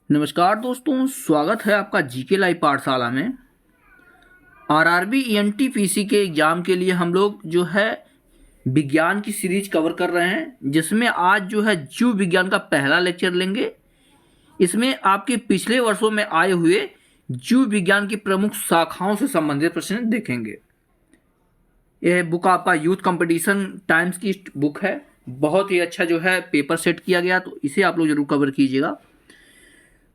नमस्कार दोस्तों, स्वागत है आपका जीके लाइव पाठशाला में। आरआरबी एनटीपीसी के एग्ज़ाम के लिए हम लोग जो है विज्ञान की सीरीज कवर कर रहे हैं, जिसमें आज जो है जीव विज्ञान का पहला लेक्चर लेंगे। इसमें आपके पिछले वर्षों में आए हुए जीव विज्ञान की प्रमुख शाखाओं से संबंधित प्रश्न देखेंगे। यह बुक आपका यूथ कंपटीशन टाइम्स की बुक है। बहुत ही अच्छा जो है पेपर सेट किया गया, तो इसे आप लोग जरूर कवर कीजिएगा।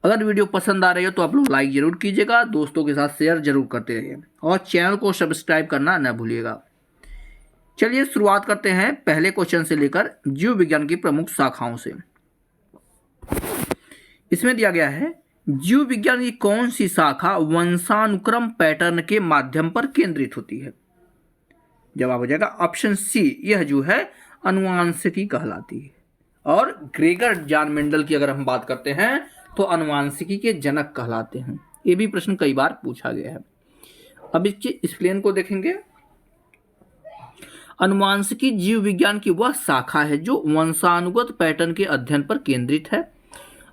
अगर वीडियो पसंद आ रही हो तो आप लोग लाइक जरूर कीजिएगा, दोस्तों के साथ शेयर जरूर करते रहिए और चैनल को सब्सक्राइब करना न भूलिएगा। चलिए शुरुआत करते हैं पहले क्वेश्चन से लेकर जीव विज्ञान की प्रमुख शाखाओं से। इसमें दिया गया है, जीव विज्ञान की कौन सी शाखा वंशानुक्रम पैटर्न के माध्यम पर केंद्रित होती है? जवाब हो जाएगा ऑप्शन सी, यह जो है अनुवांशिकी कहलाती है। और ग्रेगर जॉन मेंडल की अगर हम बात करते हैं तो अनुवांशिकी के जनक कहलाते हैं। ये भी प्रश्न कई बार पूछा गया है। अब इसके एक्सप्लेन को देखेंगे। अनुवांशिकी जीव विज्ञान की वह शाखा है जो वंशानुगत पैटर्न के अध्ययन पर केंद्रित है।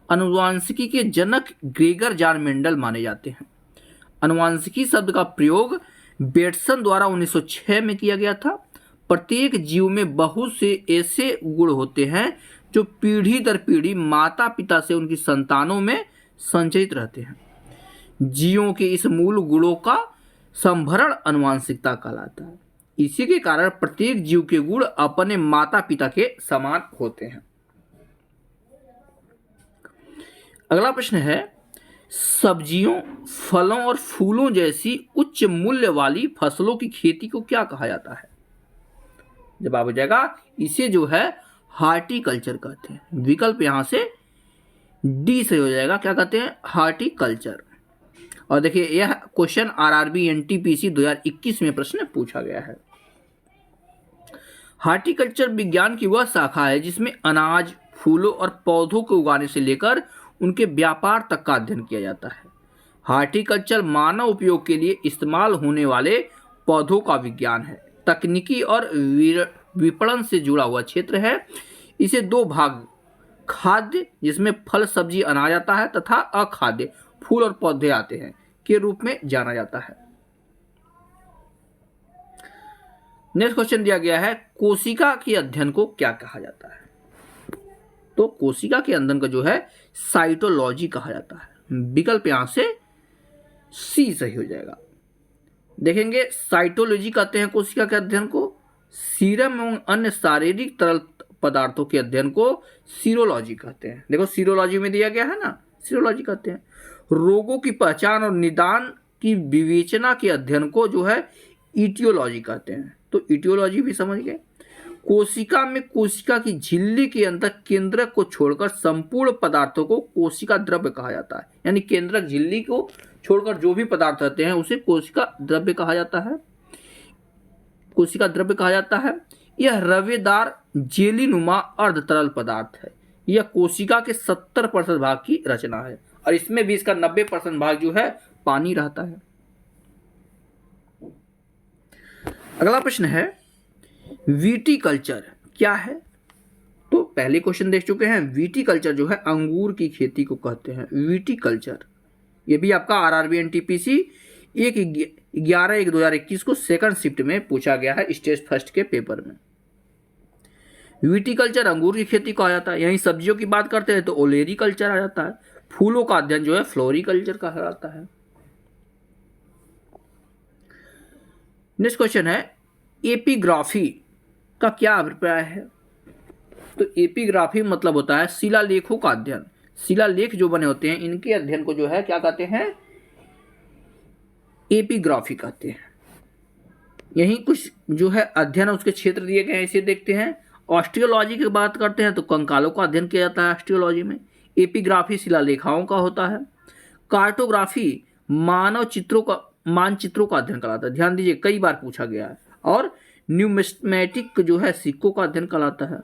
अनुवांशिकी के जनक ग्रेगर जॉन मेंडल माने जाते हैं। अनुवांशिकी शब्द का प्रयोग बेटसन द्वारा 1906 में किया गया था। प्रत्येक जीव में बहुत से ऐसे गुण होते हैं जो पीढ़ी दर पीढ़ी माता पिता से उनकी संतानों में संचयित रहते हैं। जीवों के इस मूल गुणों का संभरण अनुवांशिकता कहलाता है। इसी के कारण प्रत्येक जीव के गुण अपने माता पिता के समान होते हैं। अगला प्रश्न है, सब्जियों, फलों और फूलों जैसी उच्च मूल्य वाली फसलों की खेती को क्या कहा जाता है? जवाब हो जाएगा, इसे जो है हार्टिकल्चर कहते हैं। विकल्प यहां से डी से हो जाएगा, क्या कहते हैं? हार्टिकल्चर। और देखिए यह क्वेश्चन आरआरबी एनटीपीसी 2021 में प्रश्न पूछा गया है। हार्टिकल्चर विज्ञान की वह शाखा है जिसमें अनाज, फूलों और पौधों को उगाने से लेकर उनके व्यापार तक का अध्ययन किया जाता है। हार्टिकल्चर मानव उपयोग के लिए इस्तेमाल होने वाले पौधों का विज्ञान है। तकनीकी और विपणन से जुड़ा हुआ क्षेत्र है। इसे दो भाग, खाद्य जिसमें फल सब्जी अनाज आता है तथा अखाद्य फूल और पौधे आते हैं, के रूप में जाना जाता है। नेक्स्ट क्वेश्चन दिया गया है, कोशिका के अध्ययन को क्या कहा जाता है? तो कोशिका के अध्ययन को जो है साइटोलॉजी कहा जाता है। विकल्प यहां से सी सही हो जाएगा। देखेंगे, साइटोलॉजी कहते हैं कोशिका के अध्ययन को। सीरम एवं अन्य शारीरिक तरल पदार्थों के अध्ययन को सीरोलॉजी कहते हैं। देखो सीरोलॉजी में दिया गया है ना, सीरोलॉजी कहते हैं। रोगों की पहचान और निदान की विवेचना के अध्ययन को जो है इटियोलॉजी कहते हैं। तो इटियोलॉजी भी समझ गए। कोशिका में कोशिका की झिल्ली के अंदर केंद्रक को छोड़कर संपूर्ण पदार्थों को कोशिका द्रव्य कहा जाता है। यानी केंद्रक झिल्ली को छोड़कर जो भी पदार्थ रहते हैं उसे कोशिका द्रव्य कहा जाता है। कोशिका द्रव्य कहा जाता है। यह रवेदार जेलीनुमा अर्ध तरल पदार्थ है। यह कोशिका के 70% भाग की रचना है और इसमें भी इसका 90% भाग जो है पानी रहता है। अगला प्रश्न है, विटीकल्चर क्या है? तो पहले क्वेश्चन देख चुके हैं। विटीकल्चर जो है अंगूर की खेती को कहते हैं, विटीकल्चर। ये भी आपका आरआरबी एनटीपीसी 11/1/2021 को सेकंड शिफ्ट में पूछा गया है, स्टेज फर्स्ट के पेपर में। विटीकल्चर अंगूर की खेती कहा जाता है। यहीं सब्जियों की बात करते हैं तो ओलेरीकल्चर आ जाता है। फूलों का अध्ययन जो है फ्लोरिकल्चर कहा जाता है। नेक्स्ट क्वेश्चन है, एपिग्राफी का क्या अभिप्राय है? तो एपिग्राफी मतलब होता है शिलालेखों का अध्ययन। शिलालेख जो बने होते हैं इनके अध्ययन को जो है क्या कहते हैं? एपिग्राफी कहते हैं। यही कुछ जो है अध्ययन उसके क्षेत्र दिए गए हैं, इसे देखते हैं। ऑस्टियोलॉजी की बात करते हैं तो कंकालों का अध्ययन किया जाता है ऑस्टियोलॉजी में। एपिग्राफी शिलालेखाओं का होता है। कार्टोग्राफी मानचित्रों का अध्ययन कराता है। ध्यान दीजिए, कई बार पूछा गया है। और न्यूमिस्मेटिक जो है सिक्कों का अध्ययन कराता है।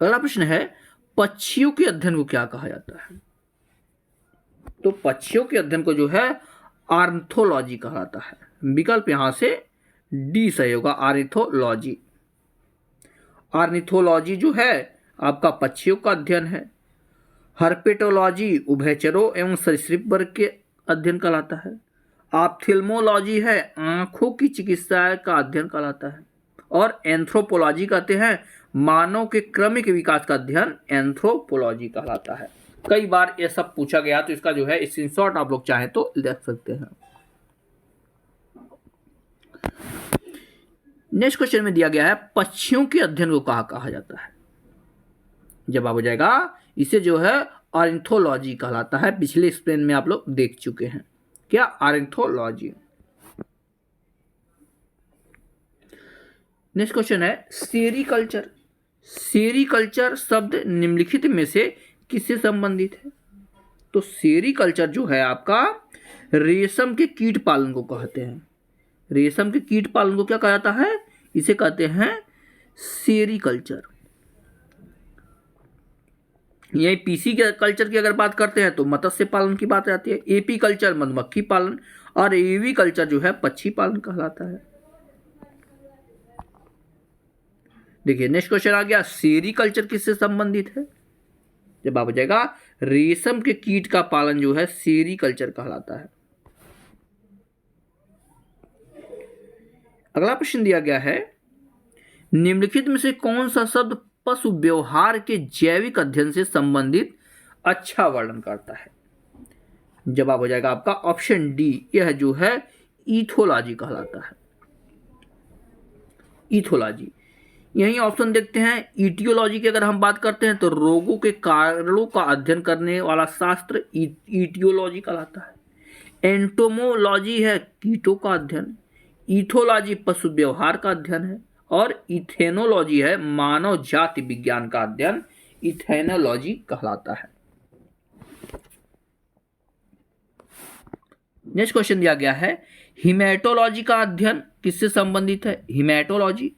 अगला प्रश्न है, पक्षियों के अध्ययन को क्या कहा जाता है? तो पक्षियों के अध्ययन को जो है ऑर्निथोलॉजी कहा जाता है। विकल्प यहां से डी सही होगा, ऑर्निथोलॉजी। ऑर्निथोलॉजी जो है आपका पक्षियों का अध्ययन है। हर्पेटोलॉजी उभयचरों एवं सरीसृप वर्ग के अध्ययन कहलाता है। ऑप्थेल्मोलॉजी है आंखों की चिकित्सा का अध्ययन कहलाता है। और एंथ्रोपोलॉजी कहते हैं मानव के क्रमिक विकास का अध्ययन एंथ्रोपोलॉजी कहलाता है। कई बार ये सब पूछा गया तो इसका जो है स्क्रीनशॉट आप लोग चाहें तो लिख सकते हैं। नेक्स्ट क्वेश्चन में दिया गया है पक्षियों के अध्ययन को कहा जाता है। जवाब हो जाएगा इसे जो है ऑर्निथोलॉजी कहलाता है। पिछले एक्सप्लेन में आप लोग देख चुके हैं क्या ऑर्निथोलॉजी। नेक्स्ट क्वेश्चन है सेरीकल्चर। सेरीकल्चर शब्द निम्नलिखित में से किससे संबंधित है? तो सेरीकल्चर जो है आपका रेशम के कीट पालन को कहते हैं। रेशम के कीट पालन को क्या कहा जाता है? इसे कहते हैं सेरीकल्चर। यही पीसी के कल्चर की अगर बात करते हैं तो मत्स्य पालन की बात आती है। एपी कल्चर मधुमक्खी पालन और एवी कल्चर जो है पक्षी पालन कहलाता है। देखिए नेक्स्ट क्वेश्चन आ गया सेरीकल्चर किससे संबंधित है? जवाब हो जाएगा रेशम के कीट का पालन जो है सेरीकल्चर कहलाता है। अगला प्रश्न दिया गया है निम्नलिखित में से कौन सा शब्द पशु व्यवहार के जैविक अध्ययन से संबंधित अच्छा वर्णन करता है? जवाब हो जाएगा आपका ऑप्शन डी, यह जो है इथोलॉजी कहलाता है। इथोलॉजी। यही ऑप्शन देखते हैं ईटियोलॉजी की अगर हम बात करते हैं तो रोगों के कारणों का अध्ययन करने वाला शास्त्र ईटियोलॉजी कहलाता है। एंटोमोलॉजी है कीटों का अध्ययन। इथोलॉजी पशु व्यवहार का अध्ययन है। और इथेनोलॉजी है मानव जाति विज्ञान का अध्ययन इथेनोलॉजी कहलाता है। नेक्स्ट क्वेश्चन दिया गया है हिमेटोलॉजी का अध्ययन किससे संबंधित है? हिमेटोलॉजी।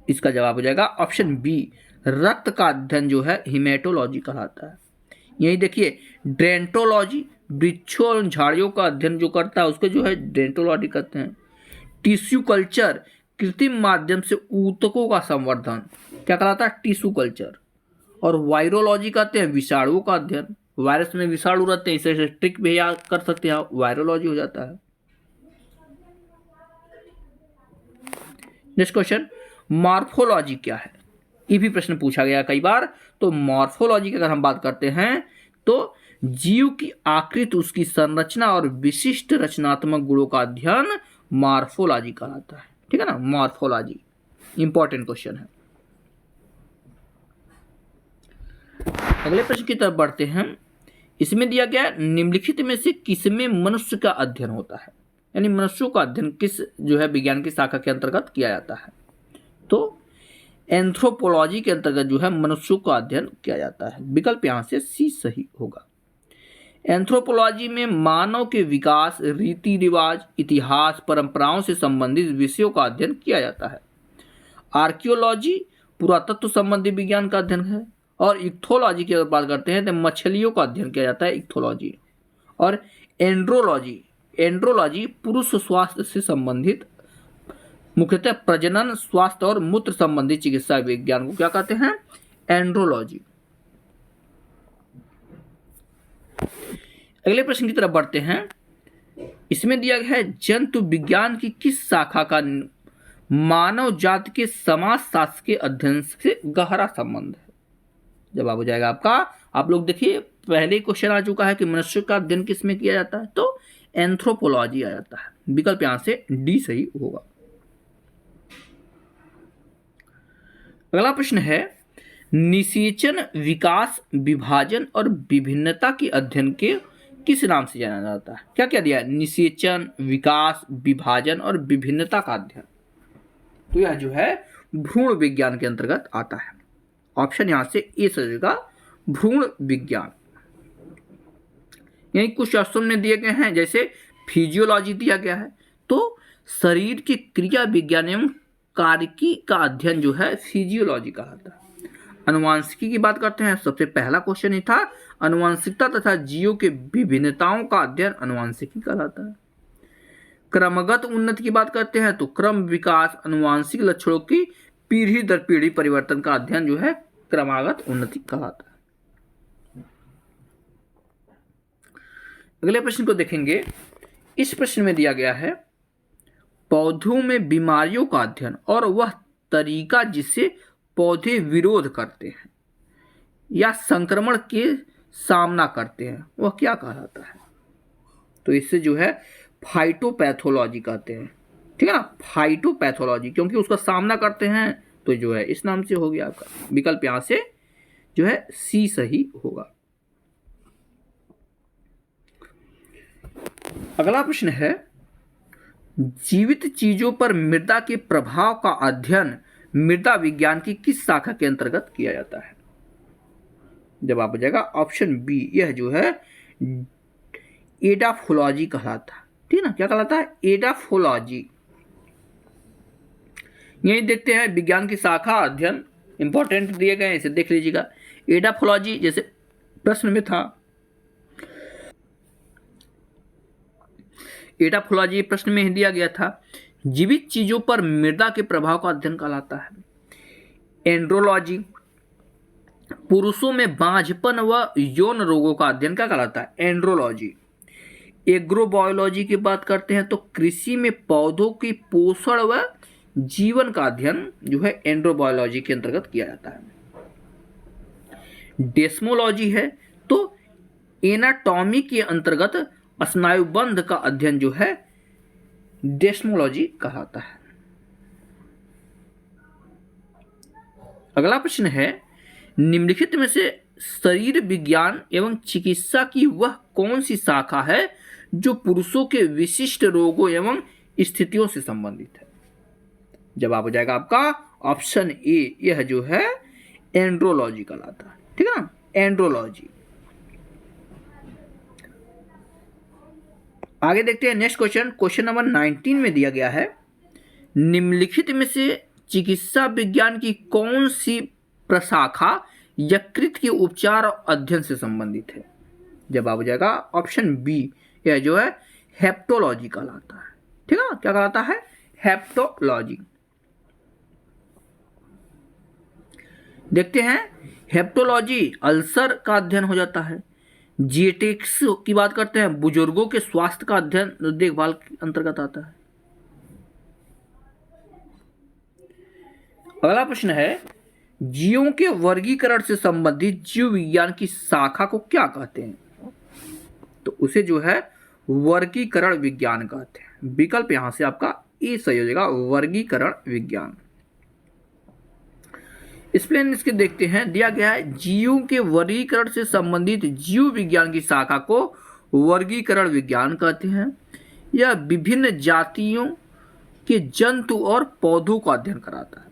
इसका जवाब हो जाएगा ऑप्शन बी, रक्त का अध्ययन जो है हिमेटोलॉजी कहलाता है। यही देखिए डेंटोलॉजी वृक्षों और झाड़ियों का अध्ययन जो करता है उसको जो है डेंटोलॉजी कहते हैं। टिश्यू कल्चर कृत्रिम माध्यम से ऊतकों का संवर्धन क्या कहलाता है? Tissue culture. और वायरोलॉजी कहते हैं विषाणुओं का अध्ययन। वायरस में विषाणु रहते हैं, इसे ट्रिक भी याद कर सकते हैं, वायरोलॉजी हो जाता है। नेक्स्ट क्वेश्चन मॉर्फोलॉजी क्या है? ये भी प्रश्न पूछा गया कई बार। तो मॉर्फोलॉजी की अगर हम बात करते हैं तो जीव की आकृति, उसकी संरचना और विशिष्ट रचनात्मक गुणों का अध्ययन मॉर्फोलॉजी कहलाता है। ठीक है ना, मॉर्फोलॉजी इंपॉर्टेंट क्वेश्चन है। अगले प्रश्न की तरफ बढ़ते हैं। इसमें दिया गया निम्नलिखित में से किसमें मनुष्य का अध्ययन होता है? यानी मनुष्यों का अध्ययन किस जो है विज्ञान की शाखा के अंतर्गत किया जाता है? तो एंथ्रोपोलॉजी के अंतर्गत जो है मनुष्यों का अध्ययन किया जाता है। विकल्प यहां से सी सही होगा। एंथ्रोपोलॉजी में मानव के विकास, रीति रिवाज, इतिहास, परंपराओं से संबंधित विषयों का अध्ययन किया जाता है। आर्कियोलॉजी पुरातत्व संबंधी विज्ञान का अध्ययन है। और इक्थोलॉजी की अगर बात करते हैं तो मछलियों का अध्ययन किया जाता है, इक्थोलॉजी। और एंड्रोलॉजी पुरुष स्वास्थ्य से संबंधित मुख्यतः प्रजनन, स्वास्थ्य और मूत्र संबंधी चिकित्सा विज्ञान को क्या कहते हैं? एंड्रोलॉजी। अगले प्रश्न की तरफ बढ़ते हैं। इसमें दिया गया है जंतु विज्ञान की किस शाखा का मानव जाति के समाज शास्त्र के अध्ययन से गहरा संबंध है? जवाब हो जाएगा आपका, आप लोग देखिए पहले क्वेश्चन आ चुका है कि मनुष्य का अध्ययन किस में किया जाता है, तो एंथ्रोपोलॉजी आ जाता है। विकल्प यहां से डी सही होगा। अगला प्रश्न है निषेचन, विकास, विभाजन और विभिन्नता के अध्ययन के किस नाम से जाना जाता है? क्या क्या दिया है? निषेचन, विकास, विभाजन और विभिन्नता का अध्ययन। तो यह जो है भ्रूण विज्ञान के अंतर्गत आता है। ऑप्शन यहां से ए सजेगा, भ्रूण विज्ञान। यही कुछ ऑप्शन में दिए गए हैं, जैसे फिजियोलॉजी दिया गया है तो शरीर की क्रिया विज्ञान एवं कार्यकी का अध्ययन जो है फिजियोलॉजी कहलाता है। अनुवांशिकी की बात करते हैं, सबसे पहला क्वेश्चन ही था अनुवांशिकता तथा जीवों के विभिन्नताओं का अध्ययन अनुवांशिकी कहलाता है। क्रमगत उन्नति की बात करते हैं तो क्रम विकास, अनुवांशिक लक्षणों की पीढ़ी दर पीढ़ी परिवर्तन का अध्ययन जो है क्रमागत उन्नति कहलाता है। अगले प्रश्न को देखेंगे। इस प्रश्न में दिया गया है पौधों में बीमारियों का अध्ययन और वह तरीका जिससे पौधे विरोध करते हैं या संक्रमण के सामना करते हैं वह क्या कहलाता है। तो इससे जो है फाइटोपैथोलॉजी कहते हैं, ठीक है ना, फाइटोपैथोलॉजी, क्योंकि उसका सामना करते हैं तो जो है इस नाम से हो गया आपका। विकल्प यहां से जो है सी सही होगा। अगला प्रश्न है जीवित चीजों पर मृदा के प्रभाव का अध्ययन मृदा विज्ञान की किस शाखा के अंतर्गत किया जाता है। जवाब हो जाएगा ऑप्शन बी, यह जो है एडाफोलॉजी कहलाता है, ठीक है ना, क्या कहलाता है, एडाफोलॉजी। यही देखते हैं विज्ञान की शाखा अध्ययन इंपॉर्टेंट दिए गए हैं, इसे देख लीजिएगा। एडाफोलॉजी जैसे प्रश्न में था, एडाफोलॉजी प्रश्न में दिया गया था जीवित चीजों पर मृदा के प्रभाव का अध्ययन कहलाता है। एंड्रोलॉजी पुरुषों में बांझपन व यौन रोगों का अध्ययन क्या कहलाता है, एंड्रोलॉजी। एग्रोबायोलॉजी की बात करते हैं तो कृषि में पौधों की पोषण व जीवन का अध्ययन जो है एंड्रोबायोलॉजी के अंतर्गत किया जाता है। डेस्मोलॉजी है तो एनाटॉमी के अंतर्गत स्नायुबंध का अध्ययन जो है डेस्मोलॉजी कहलाता है। अगला प्रश्न है निम्नलिखित में से शरीर विज्ञान एवं चिकित्सा की वह कौन सी शाखा है जो पुरुषों के विशिष्ट रोगों एवं स्थितियों से संबंधित है। जवाब हो जाएगा आपका ऑप्शन ए, यह जो है एंड्रोलॉजी कहलाता है, ठीक है ना, एंड्रोलॉजी। आगे देखते हैं नेक्स्ट क्वेश्चन। क्वेश्चन नंबर 19 में दिया गया है निम्नलिखित में से चिकित्सा विज्ञान की कौन सी प्रशाखा यकृत के उपचार और अध्ययन से संबंधित है। जवाब हो जाएगा ऑप्शन बी, यह जो है हेप्टोलॉजी कहलाता है, ठीक है ना, क्या कहलाता है, हेप्टोलॉजी। देखते हैं हेप्टोलॉजी अल्सर का अध्ययन हो जाता है। जीएटिक्स की बात करते हैं बुजुर्गों के स्वास्थ्य का अध्ययन देखभाल के अंतर्गत आता है। अगला प्रश्न है जीवों के वर्गीकरण से संबंधित जीव विज्ञान की शाखा को क्या कहते हैं। तो उसे जो है वर्गीकरण विज्ञान कहते हैं। विकल्प यहां से आपका ए सही हो जाएगा, वर्गीकरण विज्ञान। एक्सप्लेन इसके देखते हैं। दिया गया है जीवों के वर्गीकरण से संबंधित जीव विज्ञान की शाखा को वर्गीकरण विज्ञान कहते हैं। यह विभिन्न जातियों के जंतु और पौधों का अध्ययन कराता है।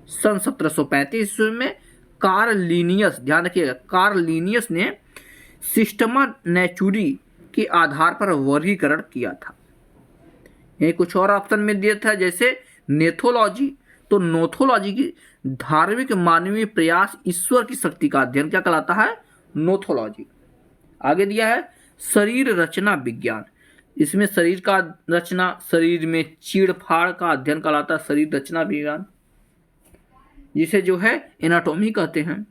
सन 1735 ईस्वी में कार्ल लिनियस, ध्यान रखिएगा, कार्ल लिनियस ने सिस्टमा नेचुरी के आधार पर वर्गीकरण किया था। यही कुछ और ऑप्शन में दिया था जैसे नेथोलॉजी, तो नोथोलॉजी की धार्मिक मानवीय प्रयास ईश्वर की शक्ति का अध्ययन क्या कहलाता है, नोथोलॉजी। आगे दिया है शरीर रचना विज्ञान, इसमें शरीर का रचना, शरीर में चीड़-फाड़ का अध्ययन कहलाता है शरीर रचना विज्ञान, जिसे जो है एनाटॉमी कहते हैं।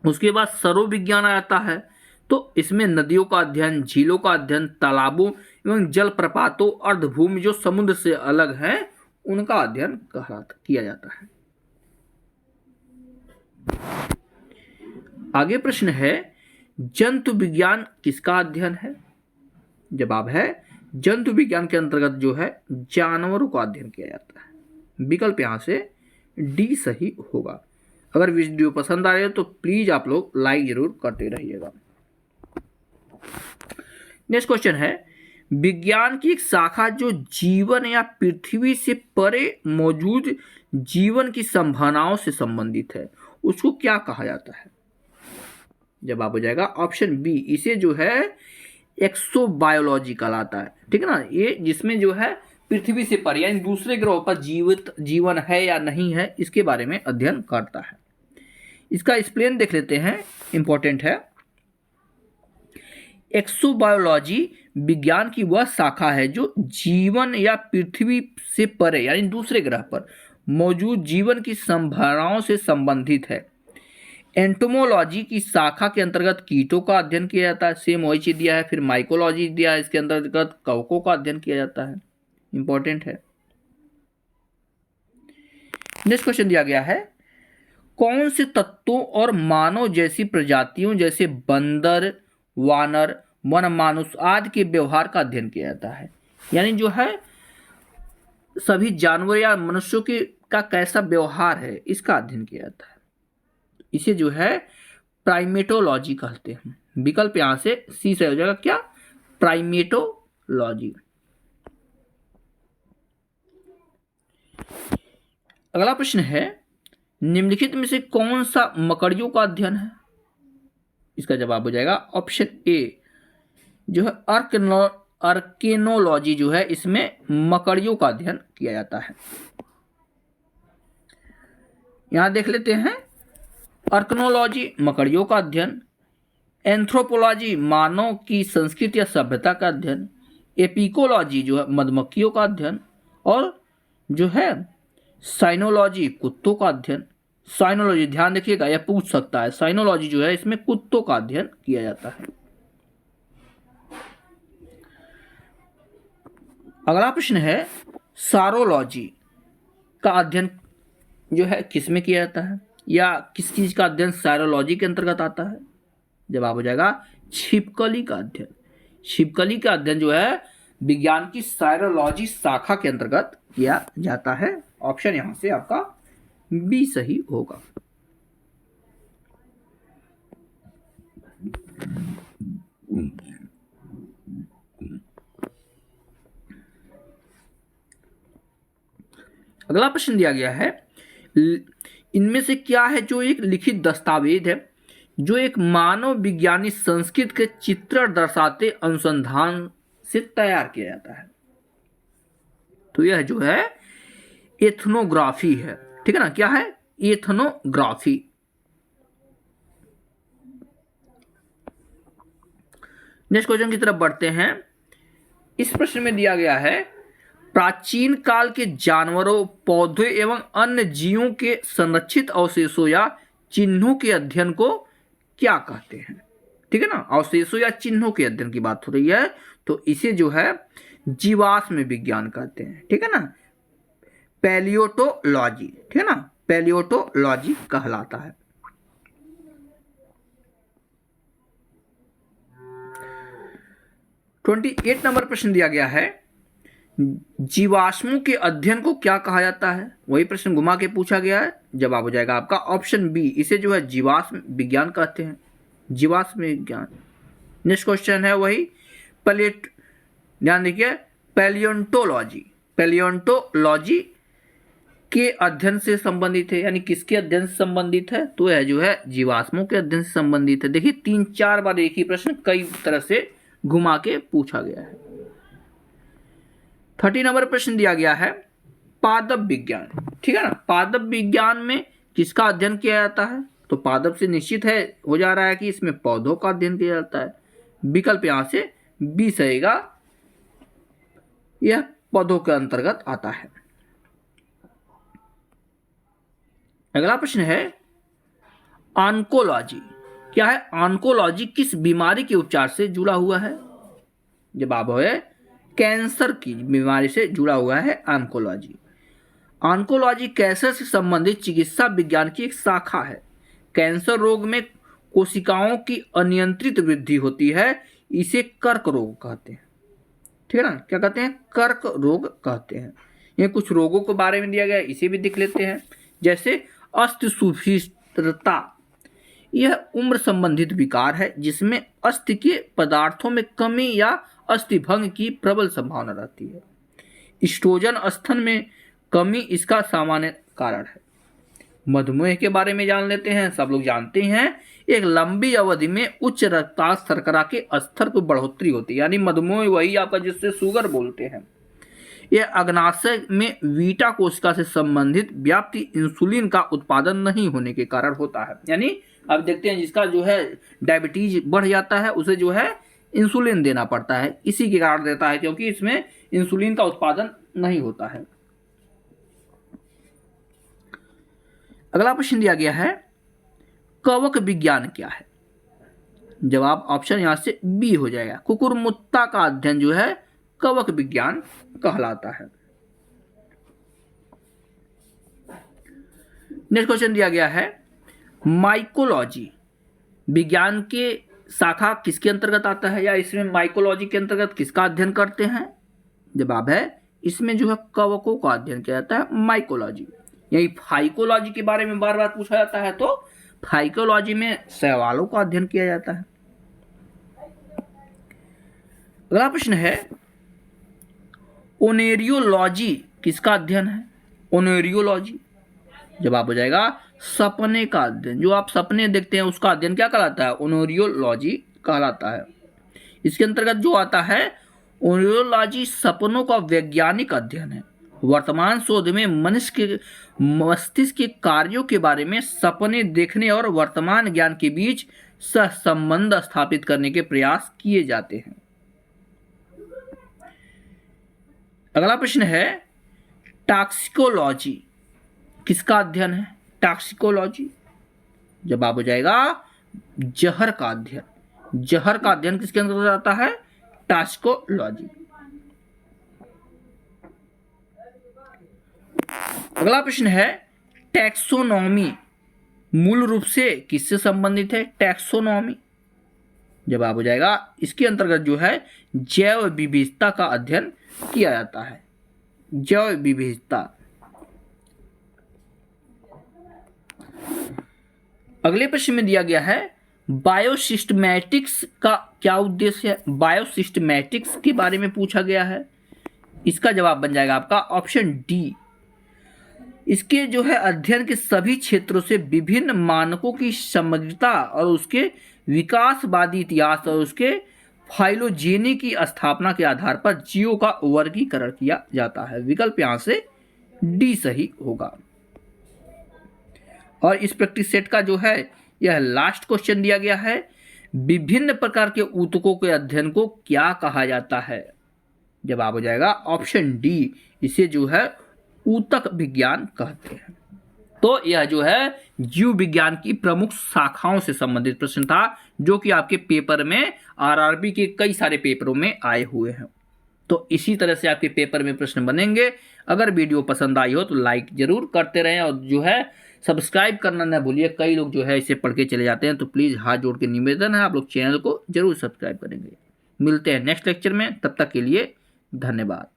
उसके बाद सरोविज्ञान आता है, तो इसमें नदियों का अध्ययन, झीलों का अध्ययन, तालाबों एवं जलप्रपातों, अर्धभूमि जो समुद्र से अलग हैं उनका अध्ययन किया जाता है। आगे प्रश्न है जंतु विज्ञान किसका अध्ययन है। जवाब है जंतु विज्ञान के अंतर्गत जो है जानवरों का अध्ययन किया जाता है। विकल्प यहां से डी सही होगा। अगर वीडियो पसंद आ रही है तो प्लीज आप लोग लाइक जरूर करते रहिएगा। नेक्स्ट क्वेश्चन है विज्ञान की एक शाखा जो जीवन या पृथ्वी से परे मौजूद जीवन की संभावनाओं से संबंधित है उसको क्या कहा जाता है। जवाब हो जाएगा ऑप्शन बी, इसे जो है एक्सोबायोलॉजी कहलाता है, ठीक है ना, ये जिसमें जो है पृथ्वी से परे यानी दूसरे ग्रहों पर जीवन है या नहीं है इसके बारे में अध्ययन करता है। इसका एक्सप्लेन देख लेते हैं, इंपॉर्टेंट है। एक्सोबायोलॉजी विज्ञान की वह शाखा है जो जीवन या पृथ्वी से परे यानी दूसरे ग्रह पर मौजूद जीवन की संभावनाओं से संबंधित है। एंटोमोलॉजी की शाखा के अंतर्गत कीटों का अध्ययन किया जाता है, सेम वही चीज दिया है। फिर माइकोलॉजी दिया है, इसके अंतर्गत कवकों का अध्ययन किया जाता है, इंपॉर्टेंट है। नेक्स्ट क्वेश्चन दिया गया है, कौन से तत्वों और मानव जैसी प्रजातियों जैसे बंदर, वानर, वन मानुष आदि के व्यवहार का अध्ययन किया जाता है। यानी जो है सभी जानवर या मनुष्यों के का कैसा व्यवहार है, इसका अध्ययन किया जाता है। इसे जो है प्राइमेटोलॉजी कहते हैं। विकल्प यहां से सी से हो जाएगा क्या, प्राइमेटोलॉजी। अगला प्रश्न है, निम्नलिखित में से कौन सा मकड़ियों का अध्ययन है। इसका जवाब हो जाएगा ऑप्शन ए, जो है अर्केनोलॉजी जो है, इसमें मकड़ियों का अध्ययन किया जाता है। यहां देख लेते हैं, अर्कनोलॉजी मकड़ियों का अध्ययन, एंथ्रोपोलॉजी मानव की संस्कृति या सभ्यता का अध्ययन, एपिकोलॉजी जो है मधुमक्खियों का अध्ययन, और जो है साइनोलॉजी कुत्तों का अध्ययन। साइनोलॉजी ध्यान रखिएगा, यह पूछ सकता है। साइनोलॉजी जो है इसमें कुत्तों का अध्ययन किया जाता है। अगला प्रश्न है, सारोलॉजी का अध्ययन जो है किस में किया जाता है, या किस चीज का अध्ययन सारोलॉजी के अंतर्गत आता है। जवाब हो जाएगा छिपकली का अध्ययन। छिपकली का अध्ययन जो है विज्ञान की साइरोलॉजी शाखा के अंतर्गत किया जाता है। ऑप्शन यहां से आपका बी सही होगा। अगला प्रश्न दिया गया है, इनमें से क्या है जो एक लिखित दस्तावेज है जो एक मानव विज्ञानी संस्कृत के चित्रण दर्शाते अनुसंधान से तैयार किया जाता है। तो यह जो है एथनोग्राफी है, ठीक है ना। क्या है, एथनोग्राफी। नेक्स्ट क्वेश्चन की तरफ बढ़ते हैं। इस प्रश्न में दिया गया है, प्राचीन काल के जानवरों, पौधों एवं अन्य जीवों के संरक्षित अवशेषों या चिन्हों के अध्ययन को क्या कहते हैं। ठीक है ना, अवशेषों या चिन्हों के अध्ययन की बात हो रही है, तो इसे जो है जीवाश्म विज्ञान कहते हैं। ठीक है ना, पैलियोटोलॉजी, ठीक है ना, पैलियोटोलॉजी कहलाता है। ट्वेंटी 8 नंबर प्रश्न दिया गया है, जीवाश्मों के अध्ययन को क्या कहा जाता है। वही प्रश्न घुमा के पूछा गया है। जवाब हो जाएगा आपका ऑप्शन बी, इसे जो है जीवाश्म विज्ञान कहते हैं, जीवाश्म विज्ञान। नेक्स्ट क्वेश्चन है वही ध्यान देखिए, पैलियोंटोलॉजी। पैलियोंटोलॉजी के अध्ययन से संबंधित है, यानी किसके अध्ययन से संबंधित है, तो यह जो है जीवाश्मों के अध्ययन से संबंधित है। देखिए 3-4 बार एक ही प्रश्न कई तरह से घुमा के पूछा गया है। 30 नंबर प्रश्न दिया गया है, पादप विज्ञान। ठीक है ना, पादप विज्ञान में किसका अध्ययन किया जाता है, तो पादप से निश्चित है हो जा रहा है कि इसमें पौधों का अध्ययन किया जाता है। विकल्प यहां से बी सहेगा, यह पौधों के अंतर्गत आता है। अगला प्रश्न है, ऑन्कोलॉजी। क्या है, ऑन्कोलॉजी किस बीमारी के उपचार से जुड़ा हुआ है। जवाब है कैंसर की बीमारी से जुड़ा हुआ है ऑन्कोलॉजी। ऑन्कोलॉजी कैंसर से संबंधित चिकित्सा विज्ञान की एक शाखा है। कैंसर रोग में कोशिकाओं की अनियंत्रित वृद्धि होती है, इसे कर्क रोग कहते हैं। ठीक है ना, क्या कहते हैं, कर्क रोग कहते हैं। ये कुछ रोगों के बारे में दिया गया है, इसे भी देख लेते हैं। जैसे अस्थिसुभिरता, यह उम्र संबंधित विकार है जिसमें अस्थि के पदार्थों में कमी या अस्थिभंग की प्रबल संभावना रहती है। ईस्ट्रोजन स्तन में कमी इसका सामान्य कारण है। मधुमेह के बारे में जान लेते हैं। सब लोग जानते हैं, एक लंबी अवधि में उच्च रक्तचाप शर्करा के स्तर को बढ़ोतरी होती है, यानी मधुमेह वही आपका जिससे शुगर बोलते हैं। यह अग्नाशय में बीटा कोशिका से संबंधित व्याप्ति इंसुलिन का उत्पादन नहीं होने के कारण होता है। यानी अब देखते हैं जिसका जो है डायबिटीज बढ़ जाता है, उसे जो है इंसुलिन देना पड़ता है, इसी के कारण देता है क्योंकि इसमें इंसुलिन का उत्पादन नहीं होता है। अगला प्रश्न दिया गया है, कवक विज्ञान क्या है? जवाब ऑप्शन यहां से बी हो जाएगा। कुकुरमुत्ता का अध्ययन जो है कवक विज्ञान कहलाता है। नेक्स्ट क्वेश्चन दिया गया है, माइकोलॉजी विज्ञान के शाखा किसके अंतर्गत आता है, या इसमें माइकोलॉजी के अंतर्गत किसका अध्ययन करते हैं? जवाब है इसमें जो है कवकों का अध्ययन किया जाता है, माइकोलॉजी। यही फाइकोलॉजी के बारे में बार बार पूछा जाता है, तो फाइकोलॉजी में शैवालों का अध्ययन किया जाता है। अगला प्रश्न है, ओनेरियोलॉजी किसका अध्ययन है? ओनेरियोलॉजी जवाब हो जाएगा सपने का अध्ययन। जो आप सपने देखते हैं उसका अध्ययन क्या कहलाता है? ओनेरियोलॉजी कहलाता है। इसके अंतर्गत जो आता है ओनेरियोलॉजी सपनों का वैज्ञानिक अध्ययन है। वर्तमान शोध में मनुष्य के मस्तिष्क के कार्यों के बारे में सपने देखने और वर्तमान ज्ञान के बीच सहसंबंध स्थापित करने के प्रयास किए जाते हैं। अगला प्रश्न है, टॉक्सिकोलॉजी किसका अध्ययन है? टॉक्सिकोलॉजी जवाब हो जाएगा जहर का अध्ययन। जहर का अध्ययन किसके अंतर्गत आता है? टॉक्सिकोलॉजी। अगला प्रश्न है, टैक्सोनॉमी मूल रूप से किससे संबंधित है? टैक्सोनॉमी जवाब हो जाएगा इसके अंतर्गत जो है जैव विविधता का अध्ययन किया जाता है। जैव विविधता। अगले प्रश्न में दिया गया है, बायोसिस्टमैटिक्स का क्या उद्देश्य है? बायोसिस्टमैटिक्स के बारे में पूछा गया है। इसका जवाब बन जाएगा आपका ऑप्शन डी। इसके जो है अध्ययन के सभी क्षेत्रों से विभिन्न मानकों की समग्रता और उसके विकासवादी इतिहास और उसके फाइलोजेनी की स्थापना के आधार पर जीवों का वर्गीकरण किया जाता है। विकल्प यहां से डी सही होगा। और इस प्रैक्टिस सेट का जो है यह लास्ट क्वेश्चन दिया गया है, विभिन्न प्रकार के ऊतकों के अध्ययन को क्या कहा जाता है? जवाब हो जाएगा ऑप्शन डी। इसे जो है ऊतक विज्ञान कहते हैं। तो यह जो है जीव विज्ञान की प्रमुख शाखाओं से संबंधित प्रश्न था, जो कि आपके पेपर में आरआरबी के कई सारे पेपरों में आए हुए हैं। तो इसी तरह से आपके पेपर में प्रश्न बनेंगे। अगर वीडियो पसंद आई हो तो लाइक जरूर करते रहें और जो है सब्सक्राइब करना ना भूलिए। कई लोग जो है इसे पढ़ के चले जाते हैं, तो प्लीज़ हाथ जोड़ के निवेदन है आप लोग चैनल को जरूर सब्सक्राइब करेंगे। मिलते हैं नेक्स्ट लेक्चर में, तब तक के लिए धन्यवाद।